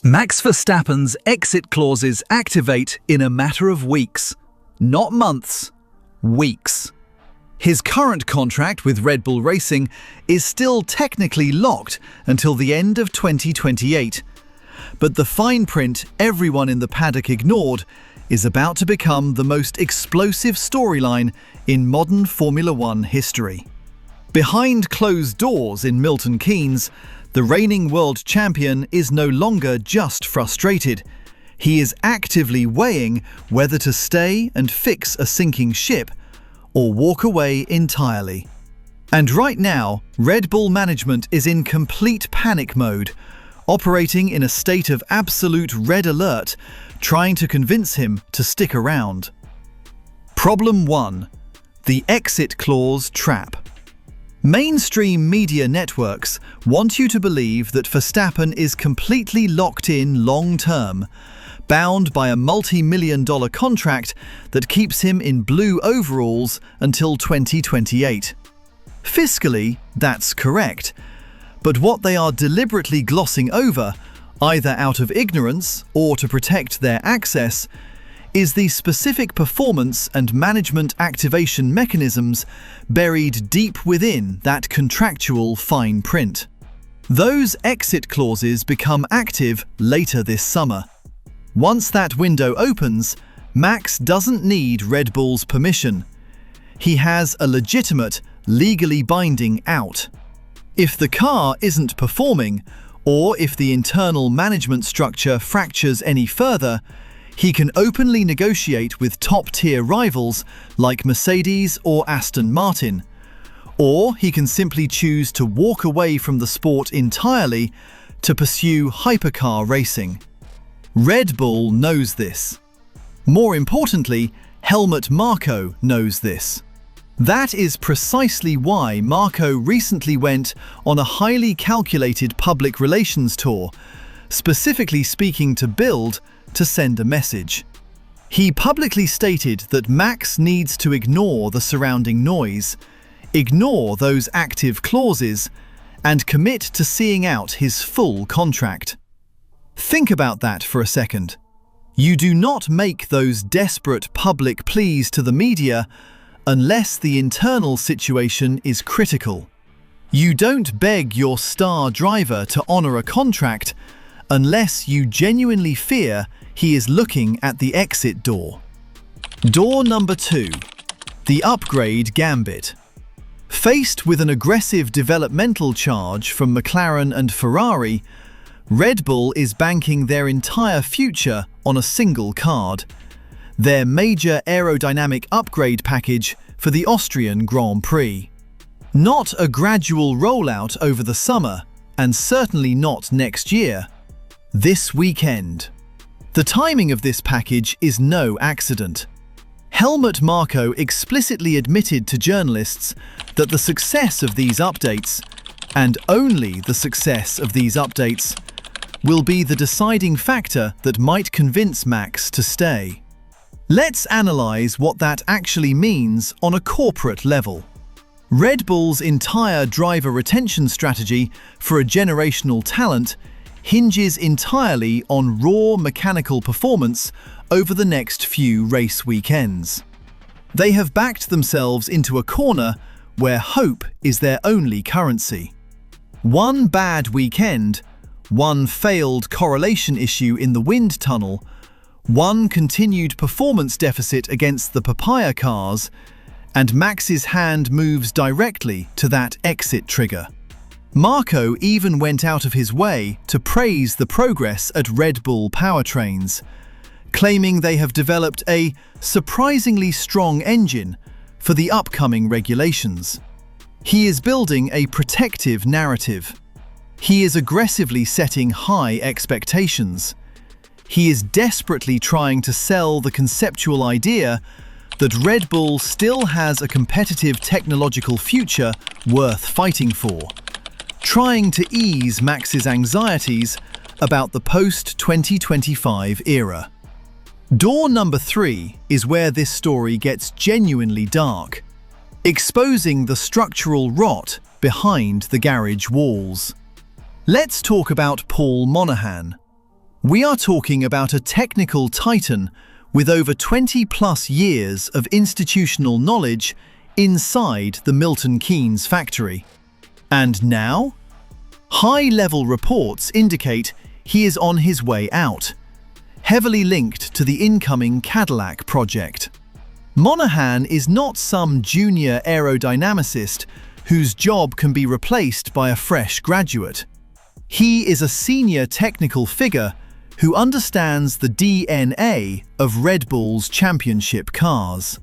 Max Verstappen's exit clauses activate in a matter of weeks, not months, weeks. His current contract with Red Bull Racing is still technically locked until the end of 2028. But the fine print everyone in the paddock ignored is about to become the most explosive storyline in modern Formula One history. Behind closed doors in Milton Keynes, the reigning world champion is no longer just frustrated. He is actively weighing whether to stay and fix a sinking ship or walk away entirely. And right now, Red Bull management is in complete panic mode, operating in a state of absolute red alert, trying to convince him to stick around. Problem 1. The exit clause trap. Mainstream media networks want you to believe that Verstappen is completely locked in long-term, bound by a multi-million-dollar contract that keeps him in blue overalls until 2028. Fiscally, that's correct. But what they are deliberately glossing over, either out of ignorance or to protect their access, is the specific performance and management activation mechanisms buried deep within that contractual fine print. Those exit clauses become active later this summer. Once that window opens, Max doesn't need Red Bull's permission. He has a legitimate, legally binding out. If the car isn't performing, or if the internal management structure fractures any further, he can openly negotiate with top-tier rivals like Mercedes or Aston Martin. Or he can simply choose to walk away from the sport entirely to pursue hypercar racing. Red Bull knows this. More importantly, Helmut Marko knows this. That is precisely why Marko recently went on a highly calculated public relations tour, specifically speaking to Bild to send a message. He publicly stated that Max needs to ignore the surrounding noise, ignore those active clauses, and commit to seeing out his full contract. Think about that for a second. You do not make those desperate public pleas to the media unless the internal situation is critical. You don't beg your star driver to honor a contract unless you genuinely fear he is looking at the exit door. Door number 2. The upgrade gambit. Faced with an aggressive developmental charge from McLaren and Ferrari, Red Bull is banking their entire future on a single card: their major aerodynamic upgrade package for the Austrian Grand Prix. Not a gradual rollout over the summer, and certainly not next year. This weekend. The timing of this package is no accident. Helmut Marko explicitly admitted to journalists that the success of these updates, and only the success of these updates, will be the deciding factor that might convince Max to stay. Let's analyze what that actually means on a corporate level. Red Bull's entire driver retention strategy for a generational talent hinges entirely on raw mechanical performance over the next few race weekends. They have backed themselves into a corner where hope is their only currency. One bad weekend, one failed correlation issue in the wind tunnel, one continued performance deficit against the papaya cars, and Max's hand moves directly to that exit trigger. Marko even went out of his way to praise the progress at Red Bull powertrains, claiming they have developed a surprisingly strong engine for the upcoming regulations. He is building a protective narrative. He is aggressively setting high expectations. He is desperately trying to sell the conceptual idea that Red Bull still has a competitive technological future worth fighting for, trying to ease Max's anxieties about the post-2025 era. Door number 3 is where this story gets genuinely dark, exposing the structural rot behind the garage walls. Let's talk about Paul Monaghan. We are talking about a technical titan with over 20+ years of institutional knowledge inside the Milton Keynes factory. And now? High-level reports indicate he is on his way out, heavily linked to the incoming Cadillac project. Monaghan is not some junior aerodynamicist whose job can be replaced by a fresh graduate. He is a senior technical figure who understands the DNA of Red Bull's championship cars.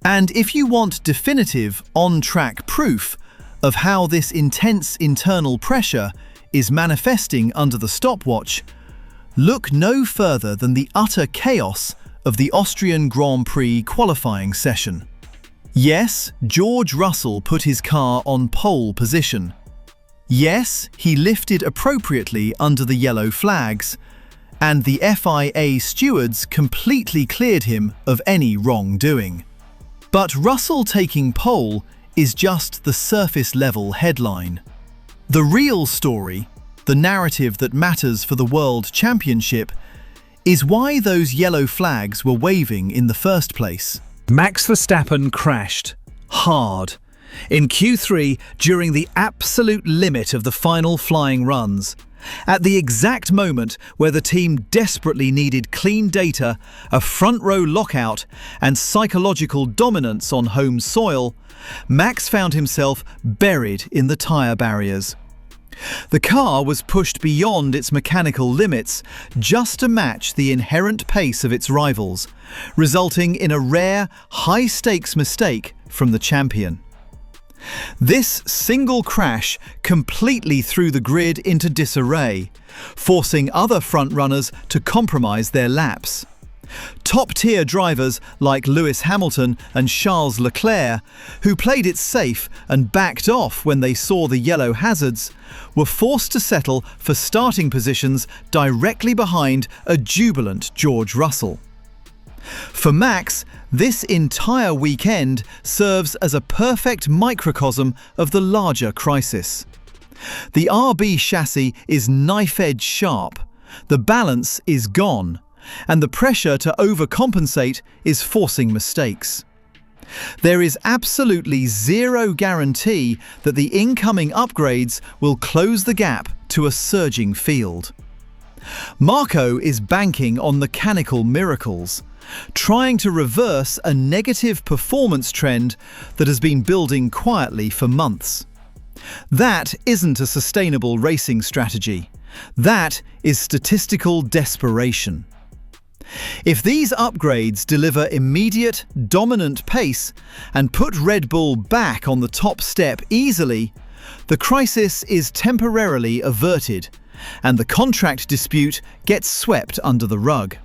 And if you want definitive on-track proof of how this intense internal pressure is manifesting under the stopwatch, look no further than the utter chaos of the Austrian Grand Prix qualifying session. Yes, George Russell put his car on pole position. Yes, he lifted appropriately under the yellow flags, and the FIA stewards completely cleared him of any wrongdoing. But Russell taking pole is just the surface-level headline. The real story, the narrative that matters for the World Championship, is why those yellow flags were waving in the first place. Max Verstappen crashed Hard. In Q3, during the absolute limit of the final flying runs, at the exact moment where the team desperately needed clean data, a front-row lockout, and psychological dominance on home soil, Max found himself buried in the tyre barriers. The car was pushed beyond its mechanical limits just to match the inherent pace of its rivals, resulting in a rare, high-stakes mistake from the champion. This single crash completely threw the grid into disarray, forcing other front-runners to compromise their laps. Top-tier drivers like Lewis Hamilton and Charles Leclerc, who played it safe and backed off when they saw the yellow hazards, were forced to settle for starting positions directly behind a jubilant George Russell. For Max, this entire weekend serves as a perfect microcosm of the larger crisis. The RB chassis is knife-edge sharp, the balance is gone, and the pressure to overcompensate is forcing mistakes. There is absolutely zero guarantee that the incoming upgrades will close the gap to a surging field. Marko is banking on mechanical miracles, trying to reverse a negative performance trend that has been building quietly for months. That isn't a sustainable racing strategy. That is statistical desperation. If these upgrades deliver immediate, dominant pace and put Red Bull back on the top step easily, the crisis is temporarily averted and the contract dispute gets swept under the rug.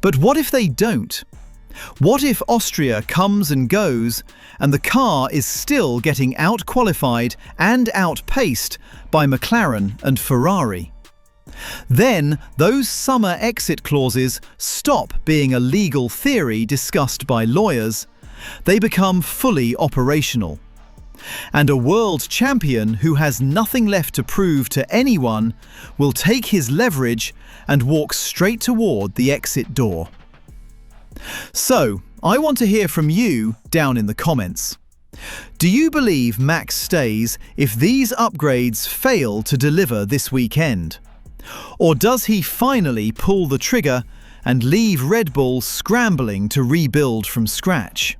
But what if they don't? What if Austria comes and goes and the car is still getting out-qualified and outpaced by McLaren and Ferrari? Then those summer exit clauses stop being a legal theory discussed by lawyers. They become fully operational. And a world champion who has nothing left to prove to anyone will take his leverage and walk straight toward the exit door. So, I want to hear from you down in the comments. Do you believe Max stays if these upgrades fail to deliver this weekend? Or does he finally pull the trigger and leave Red Bull scrambling to rebuild from scratch?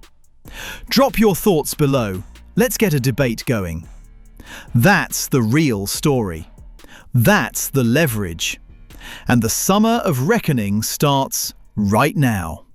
Drop your thoughts below. Let's get a debate going. That's the real story. That's the leverage. And the summer of reckoning starts right now.